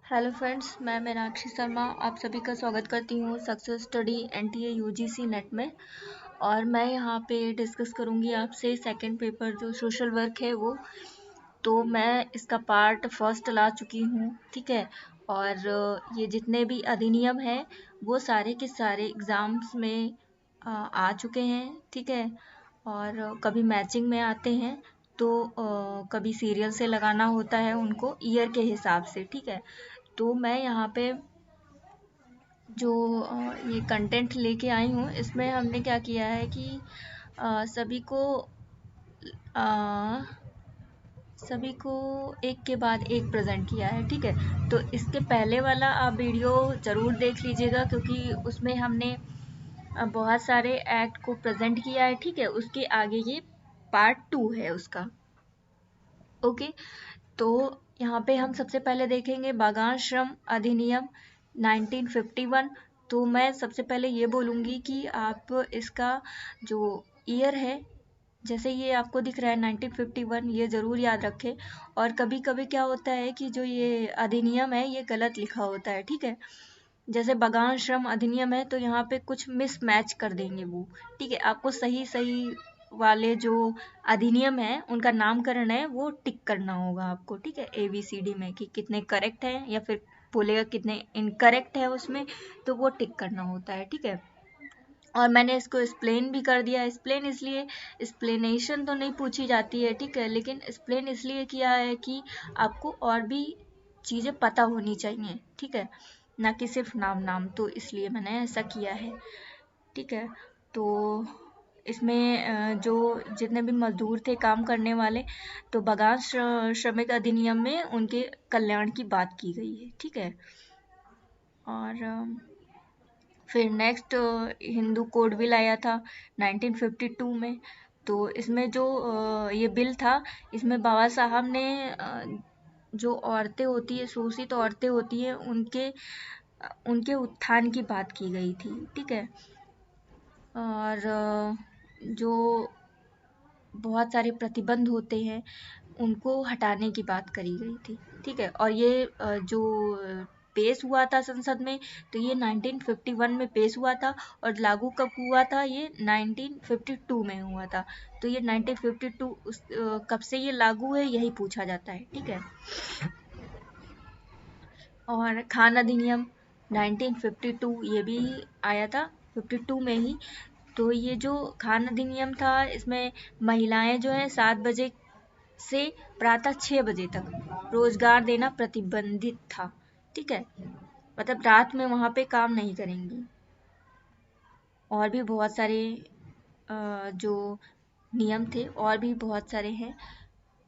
Hello friends, मैं मीनाक्षी शर्मा आप सभी का स्वागत करती हूँ success study NTA UGC net में। और मैं यहाँ पे डिस्कस करूँगी आपसे सेकंड पेपर जो सोशल वर्क है वो। तो मैं इसका पार्ट फर्स्ट ला चुकी हूँ, ठीक है। और ये जितने भी अधिनियम हैं वो सारे के सारे एग्ज़ाम्स में आ चुके हैं, ठीक है। और कभी मैचिंग में आते हैं तो कभी सीरियल से लगाना होता है उनको ईयर के हिसाब से, ठीक है। तो मैं यहाँ पे जो ये कंटेंट लेके आई हूँ इसमें हमने क्या किया है कि सभी को अ, सभी को एक के बाद एक प्रेजेंट किया है, ठीक है। तो इसके पहले वाला आप वीडियो ज़रूर देख लीजिएगा क्योंकि उसमें हमने बहुत सारे एक्ट को प्रेजेंट किया है, ठीक है। उसके आगे ये पार्ट 2 है उसका। ओके, तो यहाँ पे हम सबसे पहले देखेंगे बागान श्रम अधिनियम 1951। तो मैं सबसे पहले ये बोलूँगी कि आप इसका जो ईयर है, जैसे ये आपको दिख रहा है 1951, ये ज़रूर याद रखें। और कभी कभी क्या होता है कि जो ये अधिनियम है ये गलत लिखा होता है, ठीक है। जैसे बागान श्रम अधिनियम है तो यहाँ पे कुछ मिस मैच कर देंगे वो, ठीक है। आपको सही सही वाले जो अधिनियम है उनका नामकरण है वो टिक करना होगा आपको, ठीक है। ABCD में कि कितने करेक्ट हैं या फिर बोलेगा कितने इनकरेक्ट है उसमें, तो वो टिक करना होता है, ठीक है। और मैंने इसको एक्सप्लेन भी कर दिया। एक्सप्लेन इसलिए, एक्सप्लेनेशन तो नहीं पूछी जाती है, ठीक है, लेकिन एक्सप्लेन इसलिए किया है कि आपको और भी चीज़ें पता होनी चाहिए, ठीक है, ना कि सिर्फ नाम नाम। तो इसलिए मैंने ऐसा किया है, ठीक है। तो इसमें जो जितने भी मजदूर थे काम करने वाले, तो बागान श्रमिक अधिनियम में उनके कल्याण की बात की गई है, ठीक है। और फिर नेक्स्ट हिंदू कोड बिल आया था 1952 में। तो इसमें जो ये बिल था, इसमें बाबा साहब ने जो औरतें होती है, शोषित औरतें होती हैं, उनके उत्थान की बात की गई थी, ठीक है। और जो बहुत सारे प्रतिबंध होते हैं उनको हटाने की बात करी गई थी, ठीक है। और ये जो पेश हुआ था संसद में, तो ये 1951 में पेश हुआ था। और लागू कब हुआ था? ये 1952 में हुआ था। तो ये 1952 कब से ये लागू है यही पूछा जाता है, ठीक है। और खान अधिनियम 1952 ये भी आया था 52 में ही। तो ये जो खान अधिनियम था इसमें महिलाएं जो है 7 बजे से प्रातः 6 बजे तक रोजगार देना प्रतिबंधित था, ठीक है। मतलब रात में वहाँ पे काम नहीं करेंगी। और भी बहुत सारे जो नियम थे और भी बहुत सारे हैं।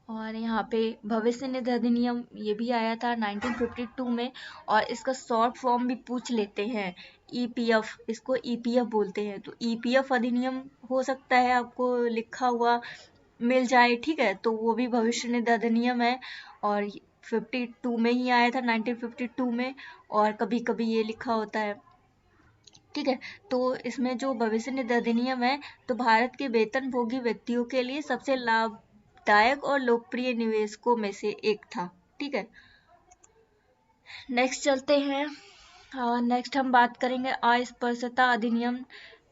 और यहाँ पे भविष्य निधि अधिनियम ये भी आया था 1952 में। और इसका शॉर्ट फॉर्म भी पूछ लेते हैं, EPF, इसको EPF बोलते हैं। तो EPF अधिनियम हो सकता है आपको लिखा हुआ मिल जाए, ठीक है। तो वो भी भविष्य निधि अधिनियम है और 52 में ही आया था, 1952 में। और कभी कभी ये लिखा होता है, ठीक है। तो इसमें जो भविष्य निधि अधिनियम है, तो भारत के वेतनभोगी व्यक्तियों के लिए सबसे लाभदायक और लोकप्रिय निवेशकों में से एक था, ठीक है। नेक्स्ट चलते हैं। नेक्स्ट हम बात करेंगे अस्पृश्यता अधिनियम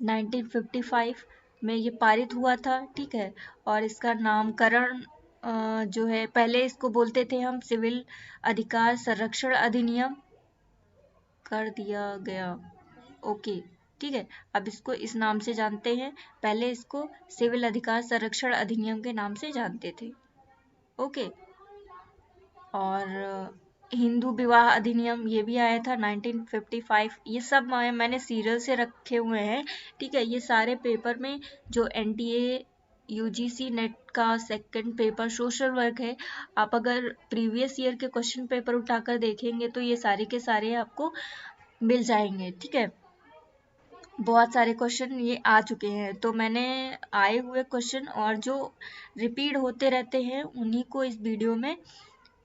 1955 में ये पारित हुआ था, ठीक है। और इसका नामकरण जो है, पहले इसको बोलते थे हम सिविल अधिकार संरक्षण अधिनियम, कर दिया गया, ओके, ठीक है। अब इसको इस नाम से जानते हैं, पहले इसको सिविल अधिकार संरक्षण अधिनियम के नाम से जानते थे, ओके। और हिंदू विवाह अधिनियम ये भी आया था 1955। ये सब मैंने सीरियल से रखे हुए हैं, ठीक है। ये सारे पेपर में जो NTA UGC नेट का सेकंड पेपर सोशल वर्क है, आप अगर प्रीवियस ईयर के क्वेश्चन पेपर उठाकर देखेंगे तो ये सारे के सारे आपको मिल जाएंगे, ठीक है। बहुत सारे क्वेश्चन ये आ चुके हैं, तो मैंने आए हुए क्वेश्चन और जो रिपीट होते रहते हैं उन्हीं को इस वीडियो में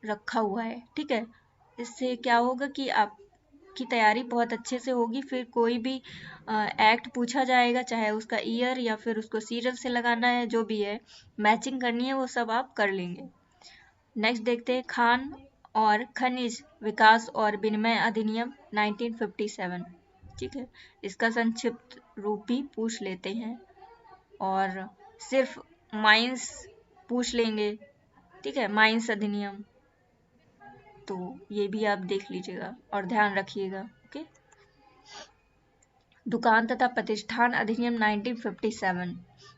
रखा हुआ है, ठीक है। इससे क्या होगा कि आपकी तैयारी बहुत अच्छे से होगी। फिर कोई भी एक्ट पूछा जाएगा, चाहे उसका ईयर या फिर उसको सीरियल से लगाना है, जो भी है मैचिंग करनी है वो सब आप कर लेंगे। नेक्स्ट देखते हैं खान और खनिज विकास और विनिमय अधिनियम 1957। ठीक है, इसका संक्षिप्त रूप भी पूछ लेते हैं और सिर्फ माइंस पूछ लेंगे। ठीक है, माइंस अधिनियम, तो ये भी आप देख लीजिएगा और ध्यान रखिएगा। ओके, दुकान तथा प्रतिष्ठान अधिनियम 1957।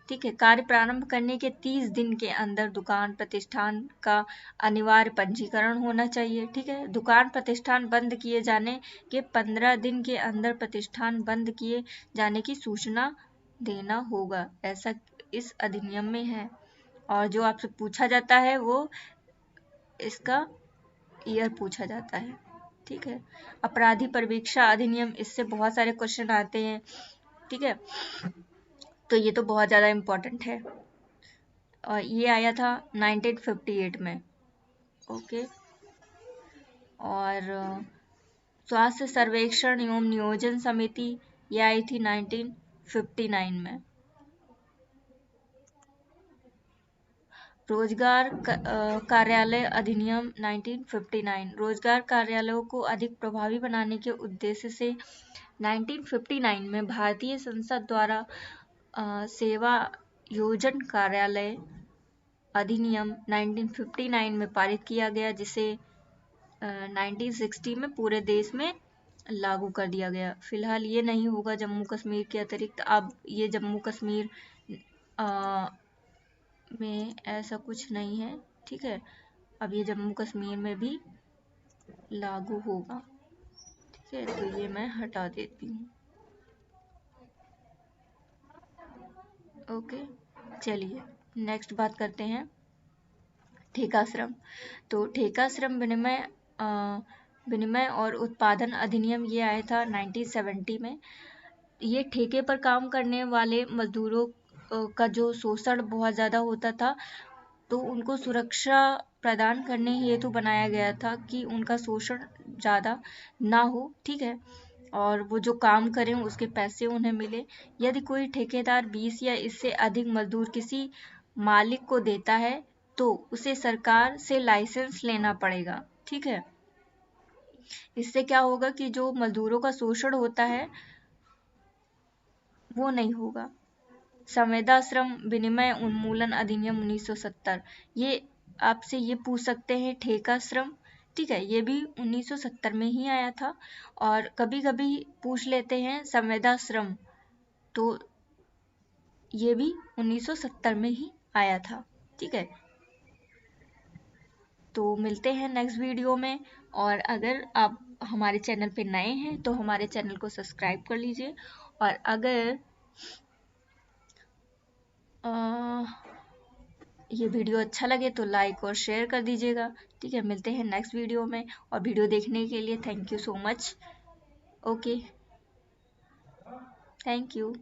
ठीक है, कार्य प्रारंभ करने के 30 दिन के अंदर दुकान प्रतिष्ठान का अनिवार्य पंजीकरण होना चाहिए। ठीक है, दुकान प्रतिष्ठान बंद किए जाने के 15 दिन के अंदर प्रतिष्ठान बंद किए जाने की सूचना देना होगा, ऐसा इस अधिनियम में है। और जो आपसे पूछा जाता है वो इसका ईयर पूछा जाता है। ठीक है, अपराधी परिवीक्षा अधिनियम, इससे बहुत सारे क्वेश्चन आते हैं। ठीक है, तो ये तो बहुत ज़्यादा इम्पोर्टेंट है और ये आया था 1958 में। ओके, और स्वास्थ्य सर्वेक्षण एवं नियोजन समिति ये आई थी 1959 में। रोजगार कार्यालय अधिनियम 1959, रोजगार कार्यालयों को अधिक प्रभावी बनाने के उद्देश्य से 1959 में भारतीय संसद द्वारा सेवा योजन कार्यालय अधिनियम 1959 में पारित किया गया, जिसे 1960 में पूरे देश में लागू कर दिया गया। फिलहाल ये नहीं होगा जम्मू कश्मीर के अतिरिक्त। अब ये जम्मू कश्मीर में ऐसा कुछ नहीं है। ठीक है, अब ये जम्मू कश्मीर में भी लागू होगा। ठीक है, तो ये मैं हटा देती हूँ। ओके, चलिए नेक्स्ट बात करते हैं ठेका श्रम। तो ठेका श्रम विनिमय और उत्पादन अधिनियम ये आया था 1970 में। ये ठेके पर काम करने वाले मजदूरों का जो शोषण बहुत ज़्यादा होता था, तो उनको सुरक्षा प्रदान करने हेतु बनाया गया था कि उनका शोषण ज़्यादा ना हो। ठीक है, और वो जो काम करें उसके पैसे उन्हें मिले। यदि कोई ठेकेदार 20 या इससे अधिक मजदूर किसी मालिक को देता है तो उसे सरकार से लाइसेंस लेना पड़ेगा। ठीक है, इससे क्या होगा कि जो मजदूरों का शोषण होता है वो नहीं होगा। संविदा श्रम विनिमय उन्मूलन अधिनियम 1970, ये आपसे ये पूछ सकते हैं ठेका श्रम। ठीक है, ये भी 1970 में ही आया था। और कभी कभी पूछ लेते हैं संविदा श्रम, तो ये भी 1970 में ही आया था। ठीक है, तो मिलते हैं नेक्स्ट वीडियो में। और अगर आप हमारे चैनल पे नए हैं तो हमारे चैनल को सब्सक्राइब कर लीजिए, और अगर ये वीडियो अच्छा लगे तो लाइक और शेयर कर दीजिएगा। ठीक है, मिलते हैं नेक्स्ट वीडियो में, और वीडियो देखने के लिए thank you so much. Okay, thank you.